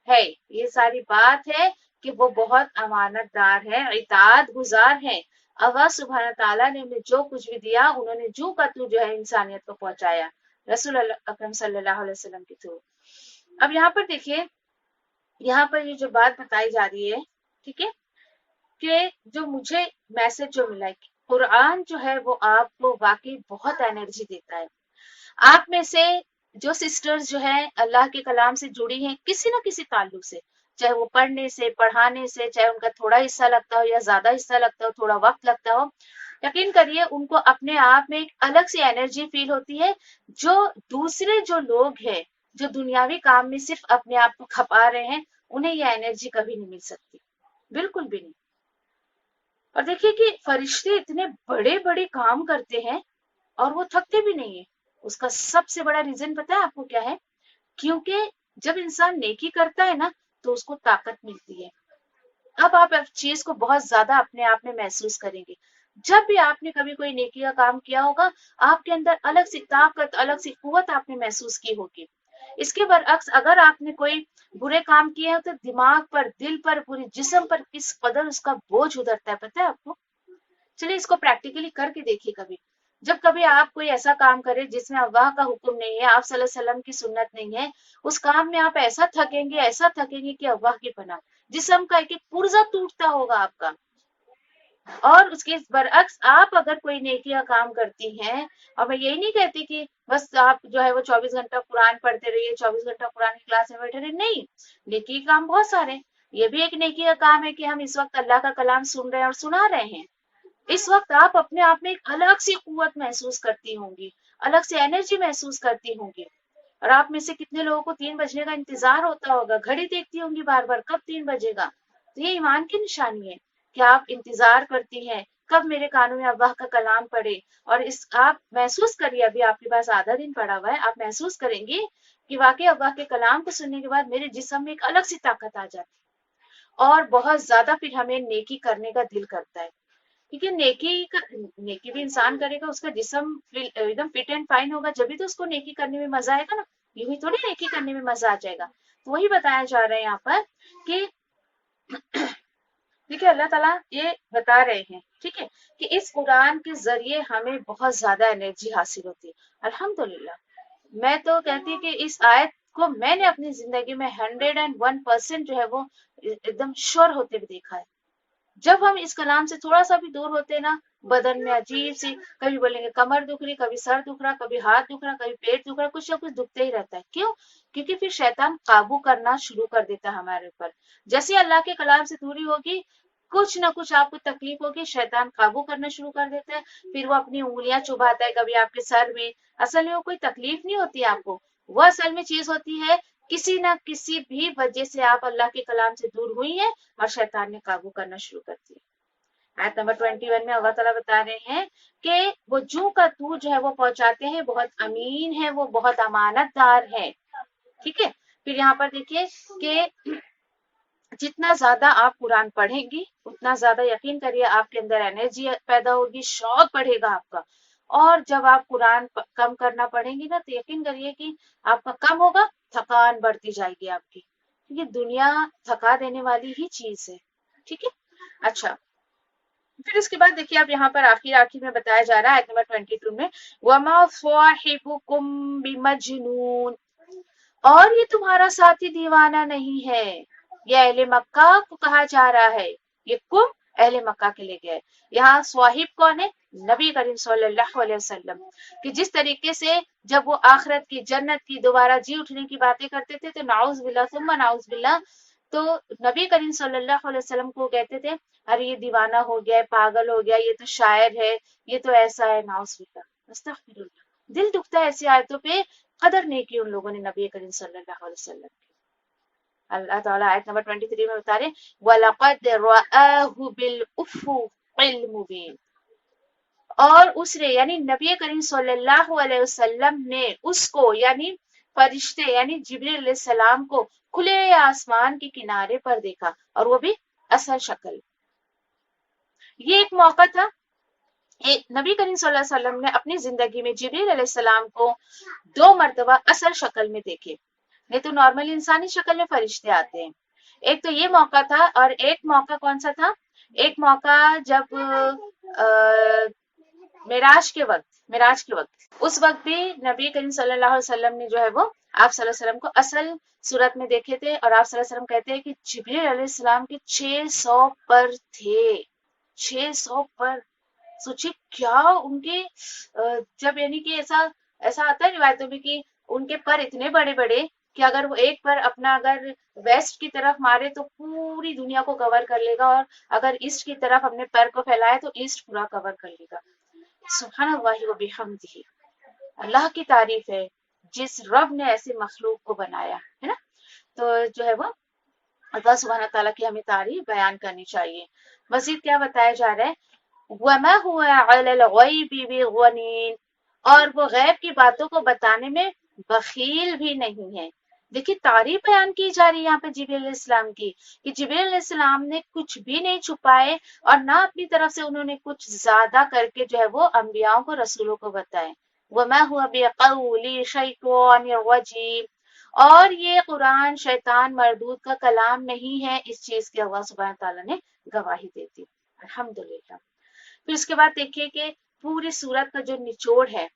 ہے، یہ ساری بات ہے کہ وہ بہت امانت دار ہے، اطاعت گزار ہیں، اللہ سبحانہ تعالیٰ نے انہیں جو کچھ بھی دیا انہوں نے جو کا تو جو ہے انسانیت کو پہنچایا رسول اللہ اکرم صلی اللہ علیہ وسلم کے تھرو۔ اب یہاں پر دیکھیے، یہاں پر یہ جو بات بتائی جا رہی ہے، ٹھیک ہے، کہ جو مجھے میسج جو ملا ہے، قرآن جو ہے وہ آپ کو واقعی بہت انرجی دیتا ہے۔ آپ میں سے جو سسٹرز جو ہیں اللہ کے کلام سے جڑی ہیں کسی نہ کسی تعلق سے، چاہے وہ پڑھنے سے، پڑھانے سے، چاہے ان کا تھوڑا حصہ لگتا ہو یا زیادہ حصہ لگتا ہو، تھوڑا وقت لگتا ہو، یقین کریے ان کو اپنے آپ میں ایک الگ سی انرجی فیل ہوتی ہے، جو دوسرے جو لوگ ہیں جو دنیاوی کام میں صرف اپنے آپ کو کھپا رہے ہیں، انہیں یہ انرجی کبھی نہیں مل سکتی، بالکل بھی نہیں۔ اور دیکھیے کہ فرشتے اتنے بڑے بڑے کام کرتے ہیں اور وہ تھکتے بھی نہیں ہیں، اس کا سب سے بڑا ریزن پتا ہے آپ کو کیا ہے؟ کیونکہ جب انسان نیکی کرتا ہے نا تو اس کو طاقت ملتی ہے۔ اب آپ اس چیز کو بہت زیادہ اپنے آپ میں محسوس کریں گے، جب بھی آپ نے کبھی کوئی نیکی کا کام کیا ہوگا آپ کے اندر الگ سی طاقت، الگ سی قوت آپ نے محسوس کی ہوگی۔ اس کے برعکس اگر آپ نے کوئی برے کام کیے ہیں تو دماغ پر، دل پر، پورے جسم پر کس قدر اس کا بوجھ اترتا ہے پتہ ہے آپ کو؟ چلیے اس کو پریکٹیکلی کر کے دیکھیے کبھی، جب کبھی آپ کوئی ایسا کام کرے جس میں اللہ کا حکم نہیں ہے، آپ صلی اللہ علیہ وسلم کی سنت نہیں ہے، اس کام میں آپ ایسا تھکیں گے، ایسا تھکیں گے کہ اللہ کی پناہ، جسم کا ایک ایک پرزہ ٹوٹتا ہوگا آپ کا۔ اور اس کے برعکس آپ اگر کوئی نیکی کا کام کرتی ہیں، اور میں یہی نہیں کہتی کہ بس آپ جو ہے وہ 24 گھنٹہ قرآن پڑھتے رہیے، 24 گھنٹہ قرآن کی کلاس میں بیٹھے رہیے، نہیں، نیکی کے کام بہت سارے ہیں، یہ بھی ایک نیکی کا کام ہے کہ ہم اس وقت اللہ کا کلام سن رہے ہیں اور سنا رہے ہیں، اس وقت آپ اپنے آپ میں ایک الگ سی قوت محسوس کرتی ہوں گی، الگ سے انرجی محسوس کرتی ہوں گی۔ اور آپ میں سے کتنے لوگوں کو 3 بجنے کا انتظار ہوتا ہوگا، گھڑی دیکھتی ہوں گی بار بار کب 3 بجے گا، تو یہ ایمان کی نشانی ہے کہ آپ انتظار کرتی ہیں کب میرے کانوں میں اللہ کا کلام پڑے، اور اس آپ محسوس کریے، ابھی آپ کے پاس آدھا دن پڑا ہوا ہے، آپ محسوس کریں گے کہ واقعی اللہ کے کلام کو سننے کے بعد میرے جسم میں ایک الگ سی طاقت آ جاتی ہے، اور بہت زیادہ پھر ہمیں نیکی کرنے کا دل کرتا ہے، کیونکہ نیکی بھی انسان کرے گا، اس کا جسم ایک دم فٹ اینڈ فائن ہوگا، جبھی تو اس کو نیکی کرنے میں مزہ آئے گا نا، یوں ہی تھوڑی نیکی کرنے میں مزہ آ جائے گا۔ تو وہی بتایا جا رہا ہے یہاں پر کہ دیکھیے اللہ تعالیٰ یہ بتا رہے ہیں، ٹھیک ہے، کہ اس قرآن کے ذریعے ہمیں بہت زیادہ انرجی حاصل ہوتی ہے۔ الحمدللہ میں تو کہتی کہ اس آیت کو میں نے اپنی زندگی میں 101% جو ہے وہ ایک دم شور ہوتے ہوئے دیکھا ہے۔ جب ہم اس کلام سے تھوڑا سا بھی دور ہوتے نا، بدن میں عجیب سی، کبھی بولیں گے کمر دکھ رہی، کبھی سر دکھ رہا، کبھی ہاتھ دکھ رہا، کبھی پیٹ دکھ رہا، کچھ نہ کچھ دکھتے ہی رہتا ہے۔ کیوں؟ کیونکہ پھر شیطان قابو کرنا شروع کر دیتا ہے ہمارے اوپر، جیسے اللہ کے کلام سے دوری ہوگی کچھ نہ کچھ آپ کو تکلیف ہوگی، شیطان قابو کرنا شروع کر دیتا ہے، پھر وہ اپنی انگلیاں چبھاتا ہے کبھی آپ کے سر میں، اصل میں وہ کوئی تکلیف نہیں ہوتی آپ کو، وہ اصل میں چیز ہوتی ہے کسی نہ کسی بھی وجہ سے آپ اللہ کے کلام سے دور ہوئی ہیں اور شیطان نے قابو کرنا شروع کر دیا۔ آیت نمبر 21 میں اللہ تعالیٰ بتا رہے ہیں کہ وہ جو کا تو جو ہے وہ پہنچاتے ہیں، بہت امین ہے، وہ بہت امانت دار ہے. ٹھیک ہے. پھر یہاں پر دیکھیے کہ جتنا زیادہ آپ قرآن پڑھیں گی اتنا زیادہ یقین کریے آپ کے اندر انرجی پیدا ہوگی، شوق بڑھے گا آپ کا. اور جب آپ قرآن کم کرنا پڑھیں گی نا تو یقین کریے کہ آپ کا کم ہوگا، تھکان بڑھتی جائے گی آپ کی، کیونکہ دنیا تھکا دینے والی ہی چیز ہے. ٹھیک ہے. اچھا، پھر اس کے بعد دیکھیے آپ یہاں پر آخر میں بتایا جا رہا ہے آیت نمبر 22 میں وَمَا صَاحِبُكُم بِمَجْنُونٍ، اور یہ تمہارا ساتھی دیوانہ نہیں ہے. یہ اہل مکہ کو کہا جا رہا ہے، یہ کم اہل مکہ کے لیے گئے. یہاں صاحب کون ہے؟ نبی کریم صلی اللہ علیہ وسلم، کہ جس طریقے سے جب وہ آخرت کی، جنت کی، دوبارہ جی اٹھنے کی باتیں کرتے تھے تو نعوذ باللہ ثم نعوذ باللہ، تو نبی کریم صلی اللہ علیہ وسلم کو کہتے تھے ارے یہ دیوانہ ہو گیا ہے، پاگل ہو گیا، یہ تو شاعر ہے، یہ تو ایسا ہے، نعوذ باللہ استغفر اللہ. دل دکھتا ہے ایسی آیتوں پہ. قدر نہیں کی ان لوگوں نے نبی کریم صلی اللہ علیہ وسلم کی. اللہ تعالیٰ آیت نمبر 23 میں بتا رہے وَلَقَدْ رَآهُ بِالْأُفُقِ الْمُبِينِ، اور اس نے یعنی نبی کریم صلی اللہ علیہ وسلم نے اس کو یعنی فرشتے یعنی جبریل علیہ السلام کو کھلے آسمان کے کنارے پر دیکھا، اور وہ بھی اصل شکل. یہ ایک موقع تھا، نبی کریم صلی اللہ علیہ وسلم نے اپنی زندگی میں جبریل علیہ السلام کو 2 مرتبہ اصل شکل میں دیکھے. نہیں تو نارمل انسانی شکل میں فرشتے آتے ہیں. ایک تو یہ موقع تھا، اور ایک موقع کون سا تھا؟ ایک موقع جب معراج کے وقت اس وقت بھی نبی کریم صلی اللہ علیہ وسلم نے جو ہے وہ آپ صلی اللہ علیہ وسلم کو اصل صورت میں دیکھے تھے، اور آپ صلی اللہ علیہ وسلم کہتے ہیں کہ جبریل علیہ السلام کے 600 پر تھے. 600 پر. سوچے کیا ان کے جب یعنی کہ ایسا آتا ہے روایتوں میں کہ ان کے پر اتنے بڑے بڑے کہ اگر وہ ایک پر اپنا اگر ویسٹ کی طرف مارے تو پوری دنیا کو کور کر لے گا، اور اگر ایسٹ کی طرف اپنے پیر کو پھیلائے تو ایسٹ پورا کور کر لے گا. سبحان اللہ و بحمدہ، اللہ کی تعریف ہے جس رب نے ایسے مخلوق کو بنایا ہے نا. تو جو ہے وہ اللہ سبحانہ تعالیٰ کی ہمیں تعریف بیان کرنی چاہیے. مزید کیا بتایا جا رہا ہے وَمَا هُوَ عَلَى الْغَيْبِ بِضَنِينٍ، اور وہ غیب کی باتوں کو بتانے میں بخیل بھی نہیں ہے. دیکھیے تعریف بیان کی جا رہی ہے یہاں پہ جبریل علیہ السلام کی، کہ جبریل علیہ السلام نے کچھ بھی نہیں چھپائے، اور نہ اپنی طرف سے انہوں نے کچھ زیادہ کر کے جو ہے وہ انبیاءوں کو، رسولوں کو بتائے. وَمَا هُوَ بِقَوْلِ شَيْطَانٍ رَجِيمٍ، اور یہ قرآن شیطان مردود کا کلام نہیں ہے. اس چیز کی اللہ سبحانہ تعالیٰ نے گواہی دیتی. الحمدللہ. پھر اس کے بعد دیکھیے کہ پوری سورت کا جو نچوڑ ہے،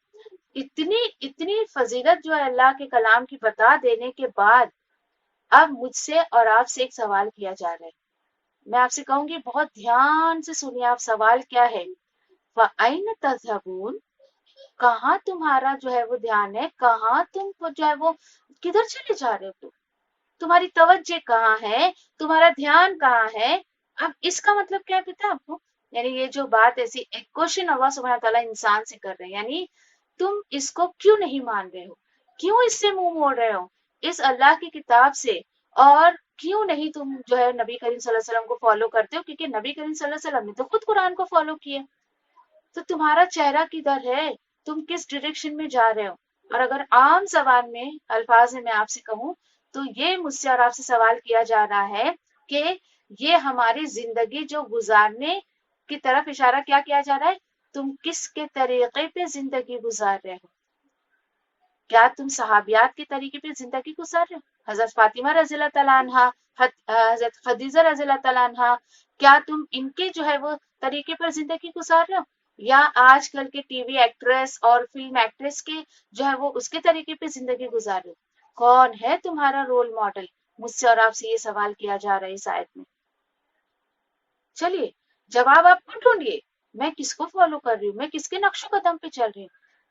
اتنی فضیلت جو ہے اللہ کے کلام کی بتا دینے کے بعد اب مجھ سے اور آپ سے ایک سوال کیا جا رہا ہے. میں آپ سے کہوں گی بہت دھیان سے سنیے آپ. سوال کیا ہے؟ فَأَيْنَ تَذْهَبُونَ، کہاں تمہارا جو ہے وہ دھیان ہے، کہاں تم جو ہے وہ کدھر چلے جا رہے ہو؟ تمہاری توجہ کہاں ہے، تمہارا دھیان کہاں ہے؟ اب اس کا مطلب کیا پتا آپ کو؟ یعنی یہ جو بات ایسی ایک کوشچن اللہ سبحانہ تعالیٰ انسان سے کر رہے ہیں، یعنی تم اس کو کیوں نہیں مان رہے ہو، کیوں اس سے منہ موڑ رہے ہو اس اللہ کی کتاب سے، اور کیوں نہیں تم جو ہے نبی کریم صلی اللہ علیہ وسلم کو فالو کرتے ہو؟ کیونکہ نبی کریم صلی اللہ علیہ وسلم نے تو خود قرآن کو فالو کیا. تو تمہارا چہرہ کدھر ہے، تم کس ڈائریکشن میں جا رہے ہو؟ اور اگر عام زبان میں الفاظ میں آپ سے کہوں تو یہ مجھ سے اور آپ سے سوال کیا جا رہا ہے کہ یہ ہماری زندگی جو گزارنے کی طرف اشارہ کیا جا رہا ہے، تم کس کے طریقے پہ زندگی گزار رہے ہو؟ کیا تم صحابیات کے طریقے پہ زندگی گزار رہے ہو؟ حضرت فاطمہ رضی اللہ تعالیٰ عنہ، حضرت خدیجہ رضی اللہ تعالیٰ عنہ، کیا تم ان کے جو ہے وہ طریقے پر زندگی گزار رہے ہو، یا آج کل کے ٹی وی ایکٹریس اور فلم ایکٹریس کے جو ہے وہ اس کے طریقے پہ زندگی گزار رہے ہو؟ کون ہے تمہارا رول ماڈل؟ مجھ سے اور آپ سے یہ سوال کیا جا رہا ہے اس آیت میں. چلیے جواب آپ کو ڈھونڈیے، میں کس کو فالو کر رہی ہوں، میں کس کے نقش و قدم پہ چل رہی ہوں.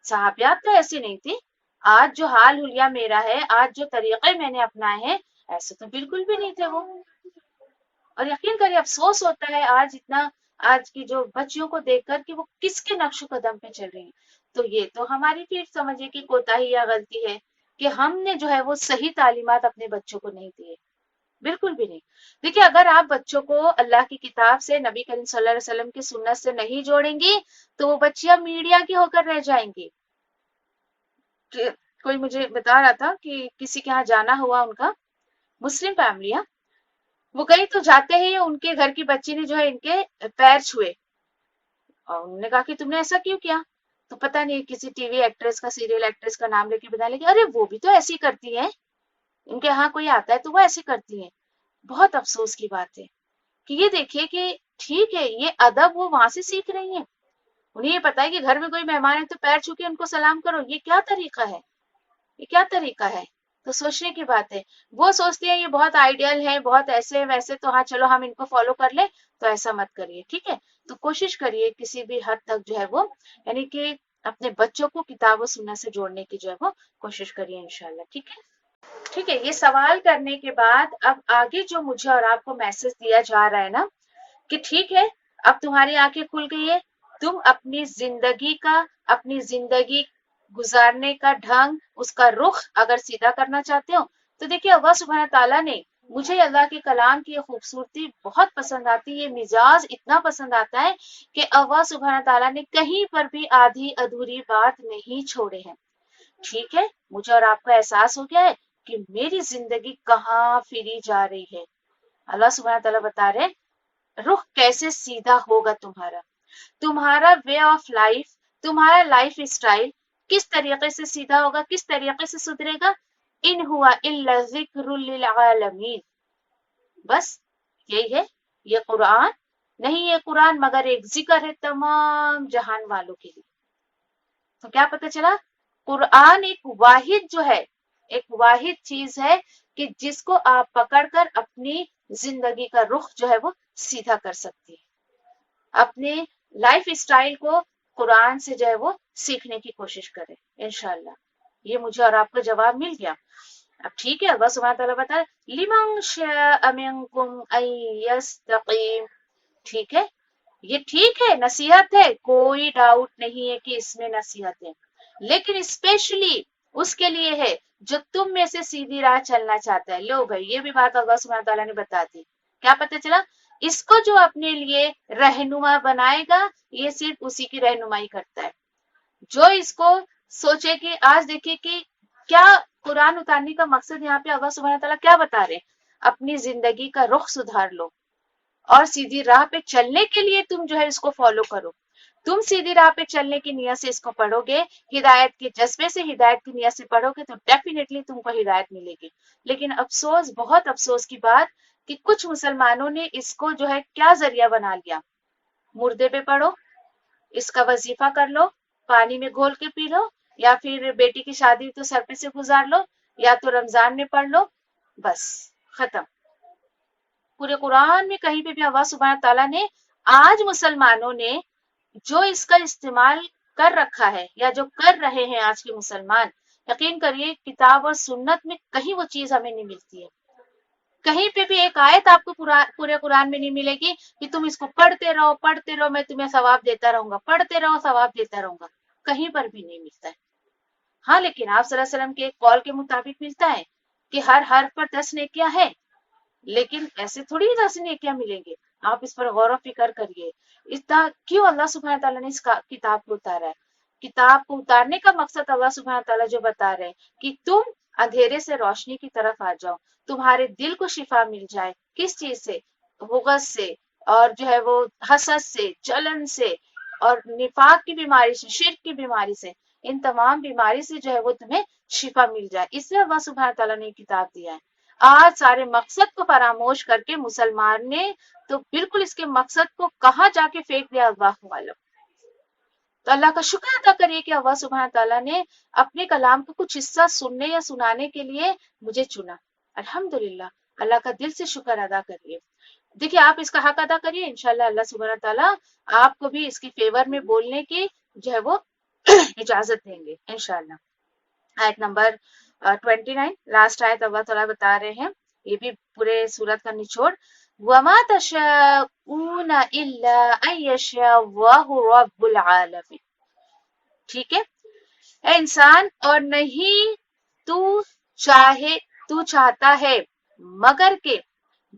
صحابیات تو ایسی نہیں تھی. آج جو حال حلیہ میرا ہے، آج جو طریقے میں نے اپنائے ہیں، ایسے تو بالکل بھی نہیں تھے وہ. اور یقین کریے افسوس ہوتا ہے آج کی جو بچیوں کو دیکھ کر کہ وہ کس کے نقش و قدم پہ چل رہی ہیں. تو یہ تو ہماری پھر سمجھے کہ کوتاہی یا غلطی ہے کہ ہم نے جو ہے وہ صحیح تعلیمات اپنے بچوں کو نہیں دیے. بالکل بھی نہیں. دیکھیے اگر آپ بچوں کو اللہ کی کتاب سے نبی کریم صلی اللہ علیہ وسلم کی سنت سے نہیں جوڑیں گی تو وہ بچیاں میڈیا کی ہو کر رہ جائیں گی. کوئی مجھے بتا رہا تھا کہ کسی کے ہاں جانا ہوا ان کا مسلم فیملی ہے, وہ گئی تو جاتے ہی ان کے گھر کی بچی نے جو ہے ان کے پیر چھوئے اور انہوں نے کہا کہ تم نے ایسا کیوں کیا؟ تو پتہ نہیں کسی ٹی وی ایکٹریس کا سیریل ایکٹریس کا نام لے کے بتا لے کہ ارے وہ بھی تو ایسی کرتی ہیں, ان کے ہاں کوئی آتا ہے تو وہ ایسی کرتی ہیں. بہت افسوس کی بات ہے کہ یہ دیکھیے کہ ٹھیک ہے یہ ادب وہ وہاں سے سیکھ رہی ہیں, انہیں یہ پتا ہے کہ گھر میں کوئی مہمان ہے تو پیر چھو کے ان کو سلام کرو, یہ کیا طریقہ ہے, یہ کیا طریقہ ہے؟ تو سوچنے کی بات ہے. وہ سوچتی ہیں یہ بہت آئیڈیل ہے, بہت ایسے ویسے, تو ہاں چلو ہم ان کو فالو کر لیں, تو ایسا مت کریے, ٹھیک ہے. تو کوشش کریے کسی بھی حد تک جو ہے وہ یعنی کہ اپنے بچوں کو کتاب و سنت سے جوڑنے کی جو ہے وہ کوشش کریے انشاءاللہ, ٹھیک ہے. ٹھیک ہے, یہ سوال کرنے کے بعد اب آگے جو مجھے اور آپ کو میسج دیا جا رہا ہے نا کہ ٹھیک ہے اب تمہاری آنکھیں کھل گئی ہے, تم اپنی زندگی گزارنے کا ڈھنگ, اس کا رخ اگر سیدھا کرنا چاہتے ہو تو دیکھیے اللہ سبحانہ تعالیٰ نے مجھے اللہ کے کلام کی یہ خوبصورتی بہت پسند آتی ہے, یہ مزاج اتنا پسند آتا ہے کہ اللہ سبحانہ تعالیٰ نے کہیں پر بھی آدھی ادھوری بات نہیں چھوڑے ہیں. ٹھیک ہے, مجھے اور آپ کو احساس ہو گیا ہے کہ میری زندگی کہاں پھری جا رہی ہے. اللہ سبحانہ تعالیٰ بتا رہے رخ کیسے سیدھا ہوگا تمہارا وے آف لائف, تمہارا لائف اسٹائل کس طریقے سے سیدھا ہوگا, کس طریقے سے سدھرے گا. ان ہوا الا ذکر للعالمین, بس یہی ہے یہ قرآن نہیں, یہ قرآن مگر ایک ذکر ہے تمام جہان والوں کے لیے. تو کیا پتہ چلا, قرآن ایک واحد جو ہے, ایک واحد چیز ہے کہ جس کو آپ پکڑ کر اپنی زندگی کا رخ جو ہے وہ سیدھا کر سکتی ہے. اپنے لائف اسٹائل کو قرآن سے جو ہے وہ سیکھنے کی کوشش کریں انشاءاللہ. یہ مجھے اور آپ کو جواب مل گیا. اب ٹھیک ہے, اللہ سبحانہ تعالیٰ بتا ہے لمن شاء منکم ان یستقیم, ٹھیک ہے یہ ٹھیک ہے نصیحت ہے, کوئی ڈاؤٹ نہیں ہے کہ اس میں نصیحت ہے, لیکن اسپیشلی اس کے لیے ہے جو تم میں سے سیدھی راہ چلنا چاہتا ہے. لو بھائی یہ بھی بات اللہ سبحانہ تعالیٰ نے بتا دی. کیا پتہ چلا, اس کو جو اپنے لیے رہنما بنائے گا یہ صرف اسی کی رہنمائی کرتا ہے. جو اس کو سوچے کہ آج دیکھیے کہ کیا قرآن اتارنے کا مقصد یہاں پہ اللہ سبحانہ تعالیٰ کیا بتا رہے, اپنی زندگی کا رخ سدھار لو اور سیدھی راہ پہ چلنے کے لیے تم جو ہے اس کو فالو کرو. تم سیدھی راہ پہ چلنے کی نیت سے اس کو پڑھو گے, ہدایت کے جذبے سے ہدایت کی نیت سے پڑھو گے تو ڈیفینیٹلی تم کو ہدایت ملے گی. لیکن افسوس, بہت افسوس کی بات کہ کچھ مسلمانوں نے اس کو جو ہے کیا ذریعہ بنا لیا, مردے پہ پڑھو, اس کا وظیفہ کر لو, پانی میں گھول کے پی لو, یا پھر بیٹی کی شادی تو سر پہ سے گزار لو, یا تو رمضان میں پڑھ لو, بس ختم. پورے قرآن میں کہیں پہ بھی اللہ سبحانہ تعالیٰ نے آج مسلمانوں نے جو اس کا استعمال کر رکھا ہے یا جو کر رہے ہیں آج کے مسلمان, یقین کریے کتاب اور سنت میں کہیں وہ چیز ہمیں نہیں ملتی ہے. کہیں پہ بھی ایک آیت آپ کو پورے قرآن میں نہیں ملے گی کہ تم اس کو پڑھتے رہو میں تمہیں ثواب دیتا رہوں گا, پڑھتے رہو ثواب دیتا رہوں گا, کہیں پر بھی نہیں ملتا ہے. ہاں لیکن آپ صلی اللہ علیہ وسلم کے ایک قول کے مطابق ملتا ہے کہ ہر حرف پر 10 نیکیاں ہیں, لیکن ایسے تھوڑی 10 نیکیاں ملیں گے. آپ اس پر غور و فکر کریے, کیوں اللہ سبحانہ تعالیٰ نے اس کتاب کو اتارا ہے. کتاب کو اتارنے کا مقصد اللہ سبحانہ تعالیٰ جو بتا رہے ہیں کہ تم اندھیرے سے روشنی کی طرف آ جاؤ, تمہارے دل کو شفا مل جائے. کس چیز سے؟ بغض سے, اور جو ہے وہ حسد سے, جلن سے, اور نفاق کی بیماری سے, شرک کی بیماری سے, ان تمام بیماری سے جو ہے وہ تمہیں شفا مل جائے. اس لیے اللہ سبحانہ تعالیٰ نے کتاب دیا ہے. آج سارے مقصد کو فراموش کر کے مسلمان نے تو بالکل اس کے مقصد کو کہاں جا کے پھینک دیا, اللہ معلوم. تو اللہ کا شکر ادا کریے کہ اللہ سبحانہ تعالیٰ نے اپنے کلام کا کچھ حصہ سننے یا سنانے کے لیے مجھے چنا. الحمدللہ, اللہ کا دل سے شکر ادا کریے. دیکھیے آپ اس کا حق ادا کریے, انشاءاللہ اللہ سبحانہ تعالیٰ آپ کو بھی اس کی فیور میں بولنے کی جو ہے وہ اجازت دیں گے انشاءاللہ. آیت نمبر 29 لاسٹ آیت اللہ تعالیٰ بتا رہے ہیں, یہ بھی پورے سورت کا نچوڑ, وَمَا تَشَاءُونَ إِلَّا أَن يَشَاءَ اللَّهُ رَبُّ الْعَالَمِينَ. ٹھیک ہے اے انسان, اور نہیں تو چاہتا ہے مگر کہ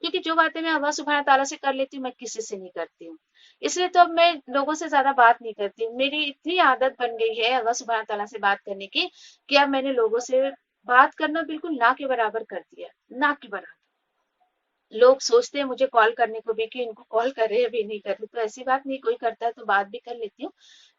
کیونکہ جو باتیں میں اللہ سبحانہ تعالیٰ سے کر لیتی ہوں میں کسی سے نہیں کرتی ہوں، اس لیے تو اب میں لوگوں سے زیادہ بات نہیں کرتی ہوں، میری اتنی عادت بن گئی ہے اللہ سبحانہ تعالیٰ سے بات کرنے کی کہ اب میں نے لوگوں سے بات کرنا بالکل نہ کے برابر کر دیا، نہ کے برابر۔ لوگ سوچتے ہیں مجھے کال کرنے کو بھی کہ ان کو کال کر رہے ابھی نہیں کر رہے، تو ایسی بات نہیں، کوئی کرتا ہے تو بات بھی کر لیتی ہوں۔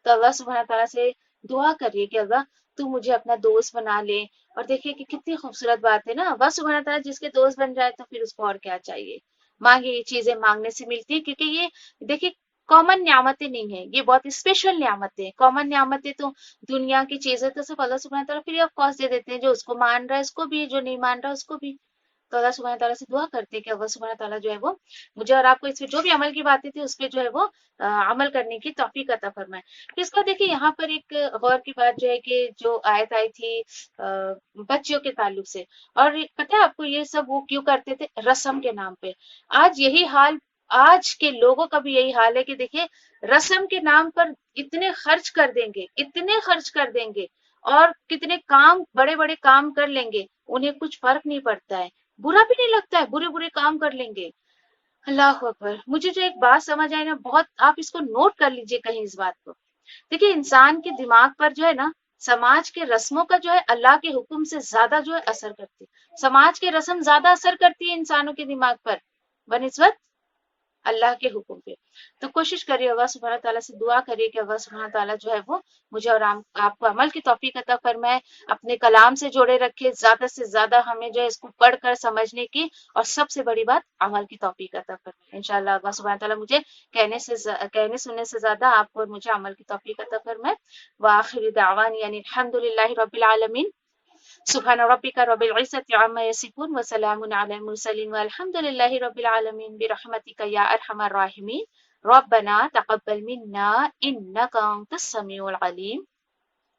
تو اللہ سبحانہ تعالیٰ سے دعا کریے کہ اللہ تو مجھے اپنا دوست بنا لے، اور دیکھیے کہ کتنی خوبصورت بات ہے نا، اللہ سبحانہ تعالیٰ جس کے دوست بن جائے تو پھر اس کو اور کیا چاہیے۔ مانگے، یہ چیزیں مانگنے سے ملتی ہیں، کیونکہ یہ دیکھیے کامن نعمتیں نہیں ہیں، یہ بہت اسپیشل نعمتیں ہیں۔ کامن نعمتیں تو دنیا کی چیزیں تو صرف اللہ سبحانہ تعالیٰ فری آف کاسٹ دے دیتے ہیں، جو اس کو مان رہا ہے اس کو بھی، جو نہیں مان رہا اس کو بھی۔ تو اللہ سبحانہ تعالیٰ سے دعا کرتے ہیں کہ اللہ سبحانہ تعالیٰ جو ہے وہ مجھے اور آپ کو اس پہ جو بھی عمل کی باتیں تھی اس پہ جو ہے وہ عمل کرنے کی توفیق عطا فرمائے۔ پھر اس کا دیکھیے یہاں پر ایک غور کی بات جو ہے کہ جو آیت آئی تھی بچیوں کے تعلق سے، اور پتہ ہے آپ کو یہ سب وہ کیوں کرتے تھے؟ رسم کے نام پہ۔ آج یہی حال، آج کے لوگوں کا بھی یہی حال ہے کہ دیکھیے رسم کے نام پر اتنے خرچ کر دیں گے، اتنے خرچ کر دیں گے، اور کتنے کام، بڑے بڑے کام کر لیں گے، انہیں کچھ فرق نہیں پڑتا ہے، برا بھی نہیں لگتا ہے، برے برے کام کر لیں گے۔ اللہ اکبر۔ مجھے جو ایک بات سمجھ آئی نا، بہت آپ اس کو نوٹ کر لیجئے کہیں اس بات کو۔ دیکھیے انسان کے دماغ پر جو ہے نا، سماج کے رسموں کا جو ہے اللہ کے حکم سے زیادہ جو ہے اثر کرتی ہے، سماج کے رسم زیادہ اثر کرتی ہے انسانوں کے دماغ پر بنسبت اللہ کے حکم پہ۔ تو کوشش کریے، اللہ سبحانہ تعالیٰ سے دعا کریے کہ اللہ سبحانہ تعالیٰ جو ہے وہ مجھے اور آپ کو عمل کی توفیق عطا فرمائے، اپنے کلام سے جوڑے رکھے، زیادہ سے زیادہ ہمیں جو ہے اس کو پڑھ کر سمجھنے کی، اور سب سے بڑی بات عمل کی توفیق عطا فرمائے۔ انشاءاللہ اللہ سبحانہ تعالیٰ مجھے کہنے سننے سے زیادہ آپ کو اور مجھے عمل کی توفیق عطا فرمائے۔ وآخر دعوانی یعنی الحمدللہ رب العالمین۔ سبحان ربک رب العزة عما یصفون وسلام علی المرسلین والحمد للہ رب العالمین برحمتک یا ارحم الراحمین۔ ربنا تقبل منا انک انت السمیع العلیم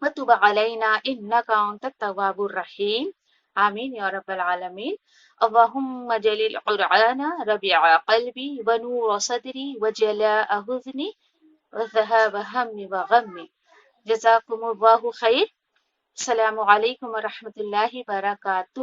وتب علینا انک انت التواب الرحیم، آمین یا رب العالمین۔ اللہم اجعل القرآن ربیع قلبی ونور صدری وجلاء حزنی وذهاب ہمی وغمی۔ جزاکم اللہ خیر۔ السلام علیکم ورحمۃ اللہ وبرکاتہ۔